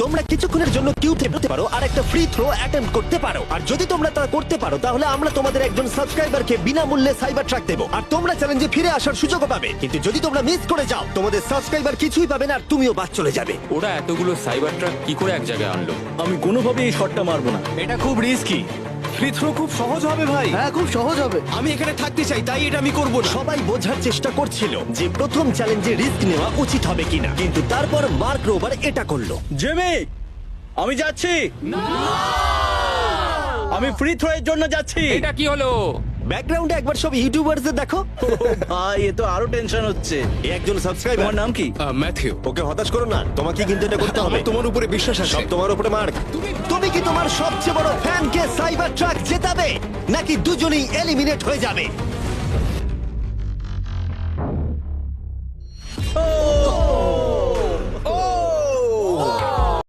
তোমরা কিছুক্ষণের জন্য কিউতে হতে পারো আর একটা ফ্রি থ্রো অ্যাটেম্প্ট করতে পারো। আর যদি তোমরা তা করতে পারো তাহলে আমরা তোমাদের একজন সাবস্ক্রাইবারকে বিনামূল্যে সাইবার ট্রাক দেবো, আর তোমরা চ্যালেঞ্জে ফিরে আসার সুযোগও পাবে। কিন্তু যদি তোমরা মিস করে যাও তোমাদের সাবস্ক্রাইবার কিছুই পাবে না আর তুমিও বাদ চলে যাবে। ওরা এতগুলো সাইবার ট্রাক কি করে এক জায়গায় আনলো? আমি কোনোভাবেই এই শটটা মারবো না। এটা খুব রিস্কি। ফ্রি থ্রো খুব সহজ হবে ভাই। হ্যাঁ খুব সহজ হবে। আমি এখানে থাকতে চাই, তাই এটা আমি করব না। সবাই বোঝার চেষ্টা করছিল যে প্রথম চ্যালেঞ্জে রিস্ক নেওয়া উচিত হবে কিনা, কিন্তু তারপর মার্ক রোবার এটা করলো। জেমি, আমি যাচ্ছি। আমি ফ্রি থ্রো এর জন্য যাচ্ছি। এটা কি হলো? ব্যাকগ্রাউন্ডে একবার সব ইউটিউবারদের দেখো। ভাই, এ তো আরো টেনশন হচ্ছে। এ একজন সাবস্ক্রাইবার। তোমার নাম কি? ম্যাথিউ। ওকে হতাশ করো না, তোমাকে কিন্তু এটা করতে হবে। আমার তোমার উপরে বিশ্বাস আছে। সব তোমার উপরে মার্ক। তুমি কি তোমার সবচেয়ে বড় ফ্যানকে সাইবার ট্রাক জেতাবে নাকি দুজনেই এলিমিনেট হয়ে যাবে?